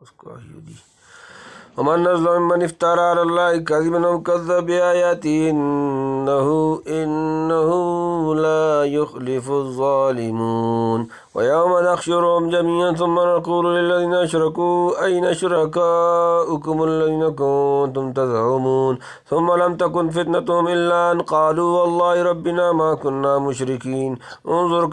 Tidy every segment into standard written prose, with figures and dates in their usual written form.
اس کو ومن أظلم ممن افترى على الله كذبا أو كذب بآياته إنه لا يخلف الظالمون ويوم نحشرهم جميعا ثم نقول للذين أشركوا أين شركاؤكم الذين كنتم تزعمون ثم لم تكن فتنتهم إلا أن قالوا والله ربنا ما كنا مشركين انظر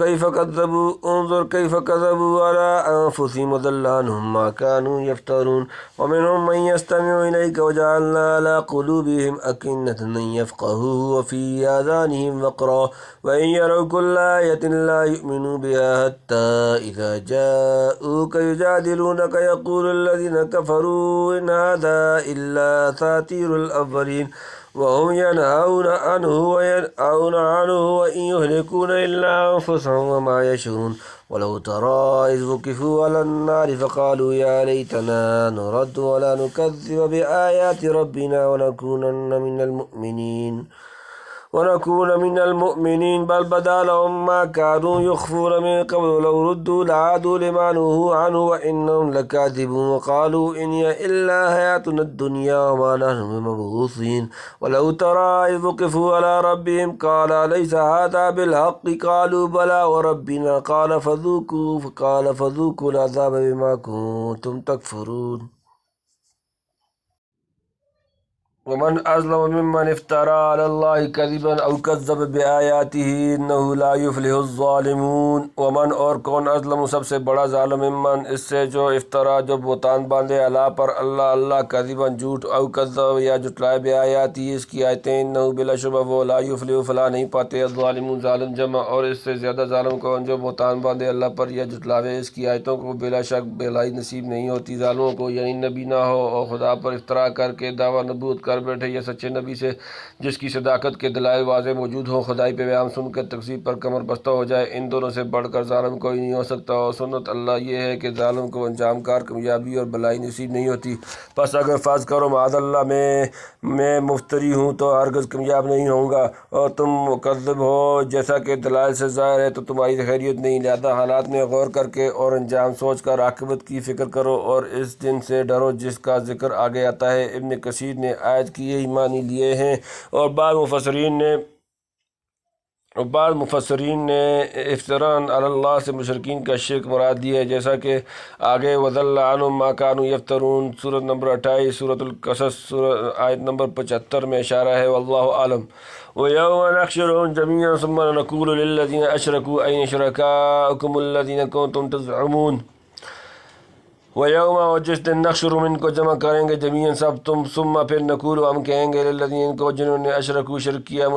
كيف كذبوا على أنفسهم وضل عنهم ما كانوا يفترون ومنهم من يستمع إليك وجعلنا على قلوبهم أكنة أن يفقهوا وفي آذانهم وقرا وإن يروا كل آية لا يؤمنوا بها حتى إذا جاءوك يجادلونك يقول الذين كفروا إن هذا إلا أساطير الأولين وهم ينهون عنه وإن يهلكون إلا أنفسهم وما يشعرون ولو ترى إذ وقفوا على النار فقالوا يا ليتنا نرد ولا نكذب بآيات ربنا ونكون من المؤمنين بل بدا لهم ما كانوا يخفون من قبل ولو ردوا لعادوا لما نهوا عنه وإنهم لكاذبون وقالوا إن هي إلا حياتنا الدنيا وما نحن بمبعوثين ولو ترى إذ وقفوا على ربهم قال أليس هذا بالحق قالوا بلى وربنا قال فذوقوا العذاب بما كنتم تكفرون ومن أظلم ممن افترى على الله كذبا أو كذب بآياته إنه لا يفلح الظالمون ومن اور کون اظلم سب سے بڑا ظالم ممن اس سے جو افترا جو بہتان باندھے اللہ پر اللہ کذبا جھوٹ او کذب یا جھٹلائے بآیاتی اس کی آیتیں انه بلا شبہ وہ لا یفلح فلاح نہیں پاتے الظالمون ظالم جمع اور اس سے زیادہ ظالم کون جو بہتان باندھے اللہ پر یا جھٹلاوے اس کی آیتوں کو بلا شک بھلائی نصیب نہیں ہوتی ظالموں کو یعنی نبی نہ ہو اور خدا پر افترا کر کے دعویٰ نبوت کر بیٹھے یا سچے نبی سے جس کی صداقت کے دلائل واضح موجود ہوں خدائی پیغام سن کر تکذیب پر کمر بستہ ہو جائے ان دونوں سے بڑھ کر ظالم کوئی نہیں ہو سکتا اور سنت اللہ یہ ہے کہ ظالم کو انجام کار کامیابی اور بھلائی نصیب نہیں ہوتی پس اگر فرض کرو معاذ اللہ میں مفتری ہوں تو ہرگز کامیاب نہیں ہوں گا اور تم مکذب ہو جیسا کہ دلائل سے ظاہر ہے تو تمہاری خیریت نہیں لہذا حالات میں غور کر کے اور انجام سوچ کر عاقبت کی فکر کرو اور اس دن سے ڈرو جس کا ذکر آگے آتا ہے ابن کثیر نے آیت کی یہی معنی لیے ہیں اور بعض مفسرین نے افتراء علی اللہ سے مشرکین کا شرک مراد دی ہے جیسا کہ آگے وضل عنہم ما کانوا یفترون سورۃ نمبر 28 سورۃ القصص آیت نمبر 75 میں اشارہ ہے واللہ عالم وَيَوْمَ نَحْشُرُهُمْ جَمِيعًا ثُمَّ نَقُولُ لِلَّذِينَ أَشْرَكُوا أَيْنَ شُرَكَاؤُكُمُ الَّذِينَ كُنتُمْ تَزْعُمُونَ وَيَوْمَ اور جس دن نحشر ان کو جمع کریں گے جمیعاً سب تم ثم پھر نقول ہم کہیں گے للذین کو جنہوں نے اشرکو شرک کیا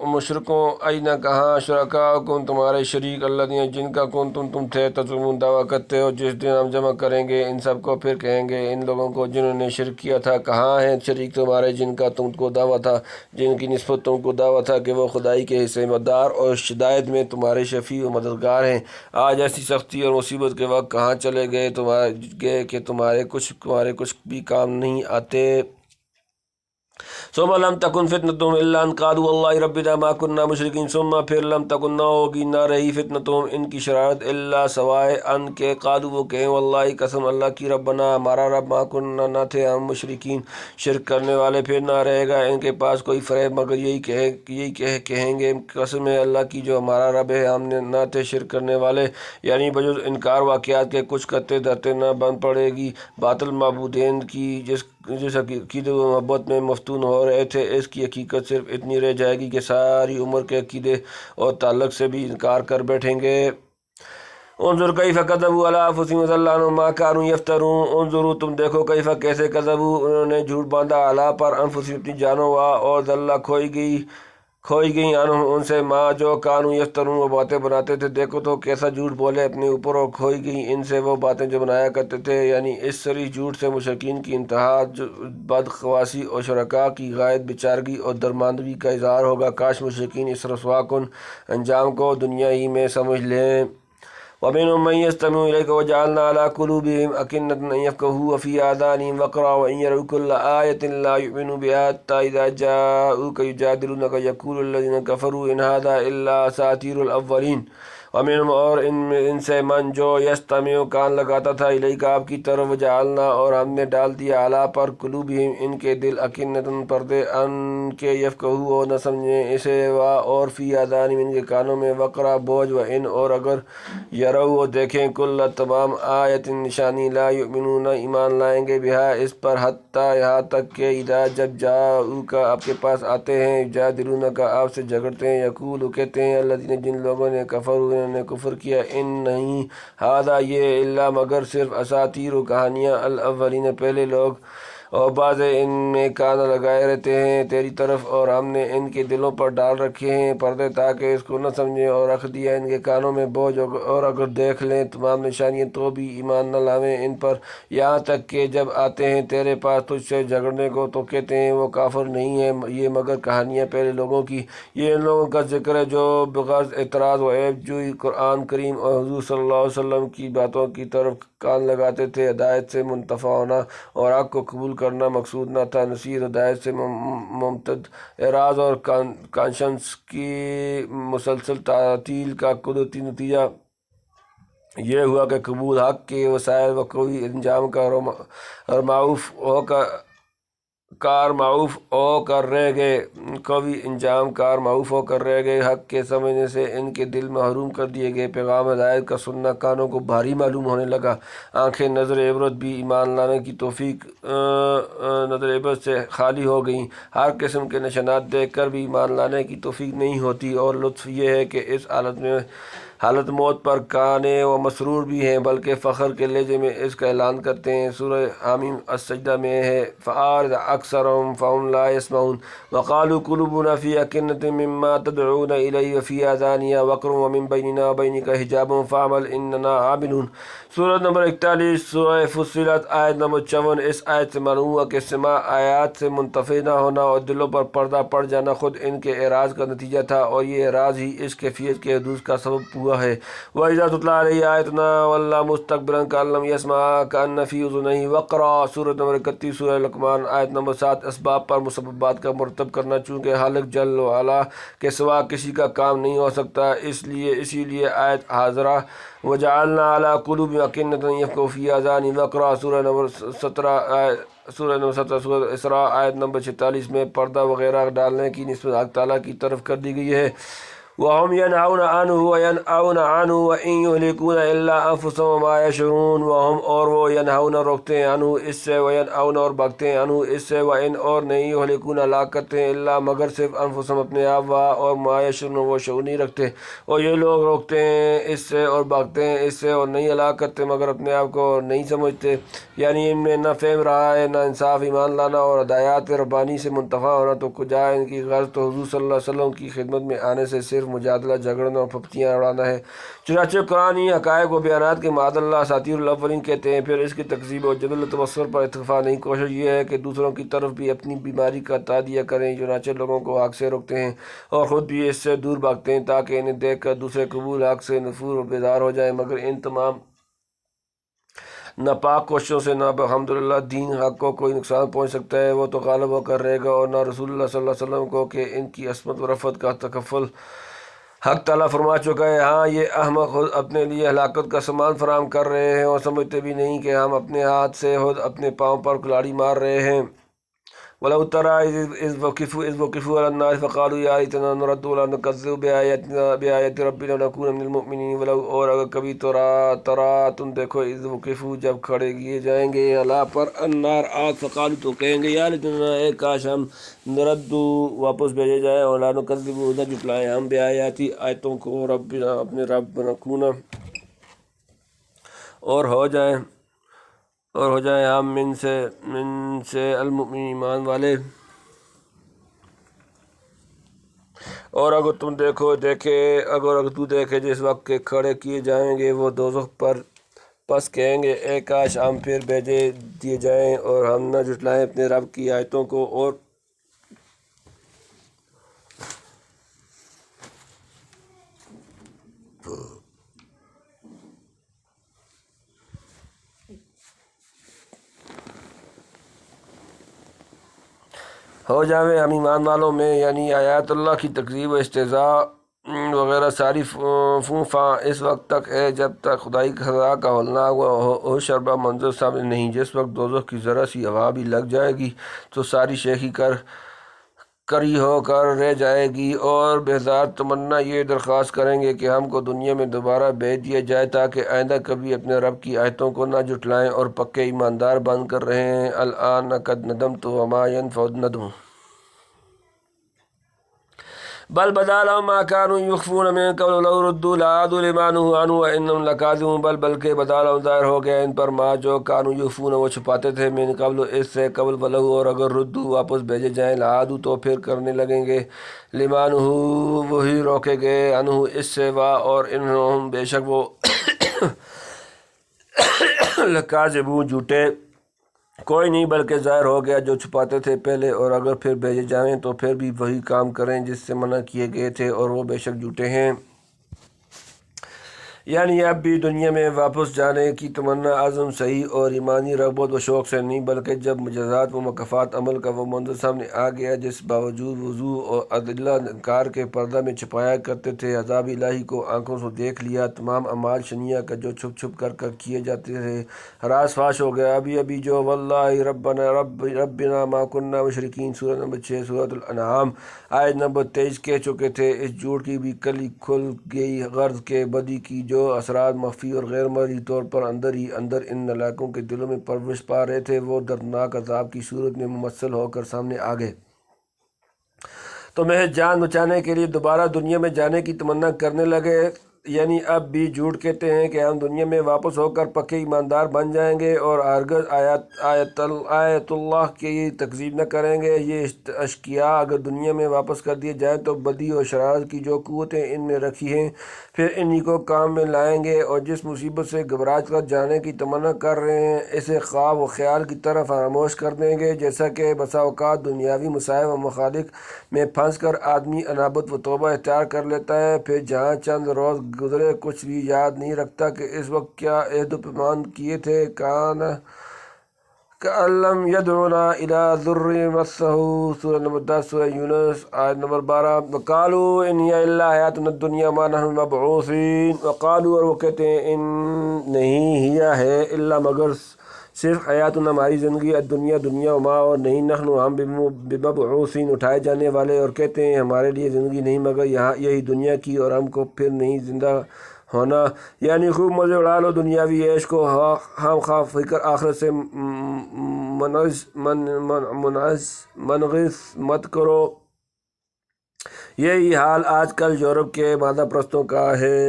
مشرکوں این کہاں شرکاؤکم تمہارے شریک الذین جن کا کنتم تم تھے تزعمون دعویٰ کرتے ہو جس دن ہم جمع کریں گے ان سب کو پھر کہیں گے ان لوگوں کو جنہوں نے شرک کیا تھا کہاں ہیں شریک تمہارے جن کا تم کو دعویٰ تھا جن کی نسبت تم کو دعویٰ تھا کہ وہ خدائی کے حصے مدار اور شدائد میں تمہارے شفیع و مددگار ہیں آج ایسی سختی اور مصیبت کے وقت کہاں چلے گئے کہ تمہارے کچھ بھی کام نہیں آتے ثم لم تکن فتنتهم الا ان قالوا والله ربنا ما كنا مشرکین ثم پھر لم تکن نہ ہوگی نہ رہی فتنتهم ان کی شرارت الا سوائے ان کے قالوا وہ کہیں واللہ قسم اللہ کی ربنا ہمارا رب ما كنا نہ تھے ہم مشرکین شرک کرنے والے پھر نہ رہے گا ان کے پاس کوئی فریب مگر یہی کہیں گے قسم ہے اللہ کی جو ہمارا رب ہے ہم نے نہ تھے شرک کرنے والے یعنی بجز انکار واقعات کے کچھ کرتے دھرتے نہ بن پڑے گی باطل معبودین کی جس عقیدے و محبت میں مفتون ہو رہے تھے اس کی حقیقت صرف اتنی رہ جائے گی کہ ساری عمر کے عقیدے اور تعلق سے بھی انکار کر بیٹھیں گے انظر کیف کذبوا علی انفسہم وضل عنہم ما کانوا یفترون انظروا تم دیکھو کیف کیسے کذبوا انہوں نے جھوٹ باندھا علی پر انفسہم اپنی جانوں اور ذل کھوئی گئی عنہم ان سے ماں جو کانوا یفترون وہ باتیں بناتے تھے دیکھو تو کیسا جھوٹ بولے اپنے اوپر اور کھوئی گئی ان سے وہ باتیں جو بنایا کرتے تھے یعنی اس صریح جھوٹ سے مشرکین کی انتہا بدخواسی اور شرکاء کی غائب بیچارگی اور درماندگی کا اظہار ہوگا کاش مشرکین اس رسوا کن انجام کو دنیا ہی میں سمجھ لیں وَمِنْهُمْ مَنْ يَسْتَمِعُ إِلَيْكَ وَجَعَلْنَا عَلَى قُلُوبِهِمْ أَكِنَّةً أَنْ يَفْقَهُوا وَفِي آذَانِهِمْ وَقْرًا وَإِنْ يَرَوْا كُلَّ آيَةٍ لَا يُؤْمِنُوا بِهَا حَتَّى إِذَا جَاءُوكَ يُجَادِلُونَكَ يَقُولُ الَّذِينَ كَفَرُوا إِنْ هَذَا إِلَّا أَسَاطِيرُ الْأَوَّلِينَ ومنہم اور ان سے من جو یستمع کان لگاتا تھا الیکا آپ کی طرف، وجعلنا اور ہم نے ڈال دیا اعلیٰ پر قلوبہم ان کے دل، اکنتاً پردے، ان کے یفقہوا اور نہ سمجھیں اسے، اور فی آذانہم ان کے کانوں میں وقرا بوجھ، وان اور اگر یروا وہ دیکھیں کل تمام آیت نشانی لا یؤمنون ایمان لائیں گے بہا اس پر، حتیٰ یہاں تک کہ اذا جب جاؤک آپ کے پاس آتے ہیں، یجادلونک آپ سے جھگڑتے ہیں، یقول کہتے ہیں الذین جن لوگوں نے کفروا انہوں نے کفر کیا، ان نہیں ھذا یہ الا مگر صرف اساطیر و کہانیاں الاولین پہلے لوگ، اور بعض ان میں کانا لگائے رہتے ہیں تیری طرف، اور ہم نے ان کے دلوں پر ڈال رکھے ہیں پردے تاکہ اس کو نہ سمجھیں، اور رکھ دیا ان کے کانوں میں بوجھ، اور اگر دیکھ لیں تمام نشانیاں تو بھی ایمان نہ لاویں ان پر، یہاں تک کہ جب آتے ہیں تیرے پاس تجھ سے جھگڑنے کو تو کہتے ہیں وہ کافر نہیں ہے یہ مگر کہانیاں پہلے لوگوں کی، یہ ان لوگوں کا ذکر ہے جو بغرض اعتراض و عیب جوئی قرآن کریم اور حضور صلی اللہ علیہ وسلم کی باتوں کی طرف کان لگاتے تھے، ہدایت سے منتفع ہونا اور حق کو قبول کرنا مقصود نہ تھا، نصیحت ہدایت سے ممتد اعراض اور کانشنس کی مسلسل تعطیل کا قدرتی نتیجہ یہ ہوا کہ قبول حق کے وسائل و قوی انجام کا اور معروف ہو کر رہ گئے، قوی انجام کار معروف ہو کر رہ گئے، حق کے سمجھنے سے ان کے دل محروم کر دیے گئے، پیغام ہدایت کا سننا کانوں کو بھاری معلوم ہونے لگا، آنکھیں نظر عبرت بھی ایمان لانے کی توفیق نظر عبرت سے خالی ہو گئیں، ہر قسم کے نشانات دیکھ کر بھی ایمان لانے کی توفیق نہیں ہوتی، اور لطف یہ ہے کہ اس حالت موت پر کانے و مسرور بھی ہیں، بلکہ فخر کے لہجے میں اس کا اعلان کرتے ہیں۔ سورہ حامیم السجدہ میں ہے فَأَعْرِضْ أَكْثَرَهُمْ فَهُمْ لَا يَسْمَعُونَ وَقَالُوا قُلُوبُنَا فِي أَكِنَّةٍ مِّمَّا تَدْعُونَ إِلَيْهِ وَفِي آذَانِنَا وَقْرٌ وَمِن بَيْنِنَا وَبَيْنِكَ حِجَابٌ فَاعْمَلْ إِنَّنَا عَامِلُونَ۔ سورۃ نمبر 41 سورہ فصلت آیت نمبر 54۔ اس آیت سے معلوم ہوا کہ سماع آیات سے منتفع نہ ہونا اور دلوں پر پردہ پڑ جانا خود ان کے اعراض کا نتیجہ تھا، اور یہ اعراض ہی اس کیفیت کے حدوث کا سبب ہوا ہے۔ وَإِذَا تُتْلَىٰ عَلَيْهِ آیَاتُنَا وَلَّىٰ مُسْتَكْبِرًا كَأَن لَّمْ يَسْمَعْهَا كَأَنَّ فِي أُذُنَيْهِ وَقْرًا۔ سورۃ نمبر 31 سورہ لقمان آیت نمبر 7۔ اسباب پر مسببات کا مرتب کرنا، چونکہ خالق جل وعلا کے سوا کسی کا کام نہیں ہو سکتا، اسی لیے آیت حاضرہ وَجَعَلْنَا عَلَىٰ قُلُوبِهِمْ أَكِنَّةً أَن يَفْقَهُوهُ وَفِي آذَانِهِمْ وَقْرًا۔ سورہ نمبر 17 سورہ اسراء آیت نمبر 46 میں پردہ وغیرہ ڈالنے کی نسبت حق تعالیٰ کی طرف کر دی گئی ہے۔ وَهُمْ يَنْهَوْنَ عَنْهُ وَيَنْأَوْنَ عَنْهُ وَإِنْ يُهْلِكُونَ إِلَّا أَنفُسَهُمْ وَمَا يَشْعُرُونَ۔ وَهُمْ اور وہ يَنْهَوْنَ روکتے ہیں عنہ اس سے، وَيَنْأَوْنَ اور بھاگتے ہیں عنہ اس سے، وَإِنْ اور نہیں يُهْلِكُونَ ہلاک کرتے ہیں إِلَّا مگر صرف أنفُسَهُمْ اپنے آپ، اور ما يشعرون وہ شعور نہیں رکھتے، اور یہ لوگ روکتے ہیں اس سے اور بھاگتے ہیں اس سے اور نہیں ہلاک کرتے مگر اپنے آپ کو نہیں سمجھتے، یعنی ان میں نہ فہم رہا ہے نہ انصاف، ایمان لانا اور ہدایات ربانی سے منتفع ہونا تو کجا ان کی غرض تو حضور صلی اللہ علیہ وسلم کی خدمت میں آنے سے صرف مجادلہ، جھگڑنا اور پھپتیاں اڑانا ہے۔ چنانچہ قرآن ہی حقائق و بیانات کے معاذ اللہ اساطیر الاولین کہتے ہیں، پھر اس کی تکذیب اور جدل و تبصر پر اتفاق نہیں، کوشش یہ ہے کہ دوسروں کی طرف بھی اپنی بیماری کا تعدیہ کریں، چنانچہ لوگوں کو حق سے روکتے ہیں اور خود بھی اس سے دور بھاگتے ہیں تاکہ انہیں دیکھ کر دوسرے قبول حق سے نفور و بیدار ہو جائیں، مگر ان تمام ناپاک کوششوں سے نہ الحمدللہ دین حق کو کوئی نقصان پہنچ سکتا ہے، وہ تو غالب ہو کر رہے گا، اور نہ رسول اللہ صلی اللہ علیہ وسلم کو کہ ان کی عصمت و رفعت کا تکفل حق تعالیٰ فرما چکا ہے۔ ہاں یہ احمق خود اپنے لیے ہلاکت کا سامان فراہم کر رہے ہیں اور سمجھتے بھی نہیں کہ ہم اپنے ہاتھ سے خود اپنے پاؤں پر کلاڑی مار رہے ہیں۔ وَلَوْ تَرَىٰ إِذْ وُقِفُوا عَلَى النَّارِ فَقَالُوا يَا لَيْتَنَا نُرَدُّ وَلَا نُكَذِّبَ بِآيَاتِ رَبِّنَا وَنَكُونَ مِنَ الْمُؤْمِنِينَ۔ وَلَوْ اور اگر کبھی ترا تم دیکھو اِذْ وُقِفُوا جب کھڑے کیے جائیں گے عَلَىٰ پر النار آگ، فقالوا تو کہیں گے یا لیتنا اے کاش ہم نُرَدُّ واپس بھیجے جائیں، اور لا نُكَذِّبُ نہ جھٹلائیں ہم بِآيَاتِ آیتوں کو ربنا اپنے رب، وَنَكُونَ اور ہو جائیں ہم من سے المؤمنین ایمان والے۔ اور اگر تو دیکھے جس وقت کے کھڑے کیے جائیں گے وہ دوزخ پر، پس کہیں گے اے کاش ہم پھر بھیجے دیے جائیں اور ہم نہ جھٹلائیں اپنے رب کی آیتوں کو، اور ہو جاویں ہم ایمان والوں میں، یعنی آیات اللہ کی تکذیب و استہزاء و وغیرہ ساری فاں اس وقت تک ہے جب تک خدائی خدا کا ہولناک و شربہ منظر سامنے نہیں۔ جس وقت دوزخ کی ذرا سی ہوا بھی لگ جائے گی تو ساری شیخی کری ہو کر رہ جائے گی، اور بہزار تمنا یہ درخواست کریں گے کہ ہم کو دنیا میں دوبارہ بھیج دیا جائے تاکہ آئندہ کبھی اپنے رب کی آیتوں کو نہ جھٹلائیں اور پکے ایماندار بن کر رہیں۔ الآن قد ندمت وما ينفع الندم بل بدا لهم ما كانوا يخفون من قبل لو ردوا لعادوا لما نهوا عنه وانهم لكاذبون بلکہ بدا لهم ظاہر ہو گیا ان پر ما جو کانوا یخفون وہ چھپاتے تھے من قبل اس سے قبل ولو اور اگر ردوا واپس بھیجے جائیں لعادوا تو پھر کرنے لگیں گے لما نهوا وہی روکے گئے عنہ اس سے اور انہم بے شک وہ لکاذبون جھوٹے کوئی نہیں بلکہ ظاہر ہو گیا جو چھپاتے تھے پہلے، اور اگر پھر بھیجے جائیں تو پھر بھی وہی کام کریں جس سے منع کیے گئے تھے، اور وہ بے شک جھوٹے ہیں۔ یعنی اب بھی دنیا میں واپس جانے کی تمنا عزم صحیح اور ایمانی رغبت و شوق سے نہیں، بلکہ جب مجازات و مکافات عمل کا وہ منظر سامنے آ گیا جس باوجود وضو اور عدلہ انکار کے پردہ میں چھپایا کرتے تھے، عذاب الہی کو آنکھوں سے دیکھ لیا، تمام اعمال شنیعہ کا جو چھپ چھپ کر کیے جاتے تھے راز فاش ہو گیا۔ ابھی جو واللہ ربنا ما کننا مشرکین سورہ نمبر 6 سورۃ الانعام آیت نمبر 23 کہہ چکے تھے، اس جھوٹ کی بھی کلی کھل گئی غرض کے بدی کی جو اثرات مخفی اور غیر مرئی طور پر اندر ہی اندر ان نالائقوں کے دلوں میں پرورش پا رہے تھے، وہ دردناک عذاب کی صورت میں ممثل ہو کر سامنے آ گئے۔ تو محض جان بچانے کے لیے دوبارہ دنیا میں جانے کی تمنا کرنے لگے، یعنی اب بھی جھوٹ کہتے ہیں کہ ہم دنیا میں واپس ہو کر پکے ایماندار بن جائیں گے اور ہرگز آیت اللہ کی تکذیب نہ کریں گے۔ یہ اشقیاء اگر دنیا میں واپس کر دیے جائیں تو بدی اور شرارت کی جو قوتیں ان میں رکھی ہیں پھر انہی کو کام میں لائیں گے، اور جس مصیبت سے گھبراہٹ کر جانے کی تمنا کر رہے ہیں اسے خواب و خیال کی طرف فراموش کر دیں گے، جیسا کہ بسا اوقات دنیاوی مسائل و مخالق میں پھنس کر آدمی انابت و توبہ اختیار کر لیتا ہے، پھر جہاں چند روز گزرے کچھ بھی یاد نہیں رکھتا کہ اس وقت کیا عہد و پیمان کیے تھے۔ کأن لم يدعنا إلى ضر مسه سورہ نمبر 10 سورہ یونس آیت نمبر 12 وقالوا ان هي الا حیاتنا الدنیا ما نحن مبعوثین وقالوا اور وہ کہتے ہیں ان نہیں ہیا ہے الا مگر صرف حیاتنا ہماری زندگی الدنیا دنیا وما اور نہیں نحن ہم بمبعوثین اٹھائے جانے والے، اور کہتے ہیں ہمارے لیے زندگی نہیں مگر یہاں یہی دنیا کی اور ہم کو پھر نہیں زندہ ہونا۔ یعنی خوب مزے اڑا لو دنیاوی عیش کو، ہم خواہ فکر آخرت سے منغص مت کرو۔ یہی حال آج کل یورپ کے مادہ پرستوں کا ہے۔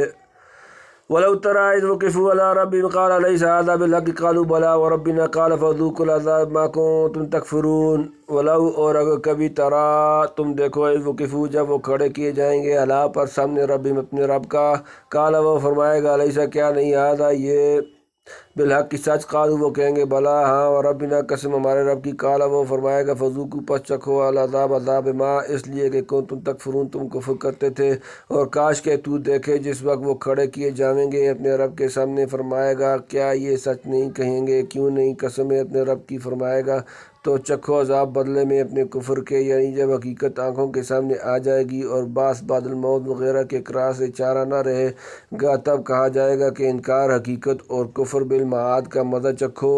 وَلَوْ تَرَىٰ إِذْ وُقِفُوا عَلَىٰ رَبِّهِمْ قَالَ أَلَيْسَ هَٰذَا بِالْحَقِّ قَالُوا بَلَىٰ وَرَبِّنَا قَالَ فَذُوقُوا الْعَذَابَ بِمَا كُنتُمْ تَكْفُرُونَ۔ وَلَوْ اور اگر کبھی ترا تم دیکھو اِذ وُقِفُوا جب وہ کھڑے کیے جائیں گے علیٰ پر سامنے ربہم اپنے رب کا، قال وہ فرمائے گا الیسا کیا نہیں ہذا یہ بالحق کی سچ، قالوا وہ کہیں گے بلا ہاں وربنا قسم ہمارے رب کی، قال وہ فرمائے گا فذوقوا پس چکھو العذاب عذاب ما اس لیے کہ کنتم تکفرون تم کفر کرتے تھے۔ اور کاش کہ تو دیکھے جس وقت وہ کھڑے کیے جائیں گے اپنے رب کے سامنے، فرمائے گا کیا یہ سچ نہیں کہیں گے، کیوں نہیں قسم ہے اپنے رب کی، فرمائے گا تو چکھو عذاب بدلے میں اپنے کفر کے، یعنی جب حقیقت آنکھوں کے سامنے آ جائے گی اور باس بعد الموت وغیرہ کے اقرار سے چارہ نہ رہے گا تب کہا جائے گا کہ انکار حقیقت اور کفر بالمعاد کا مزہ چکھو۔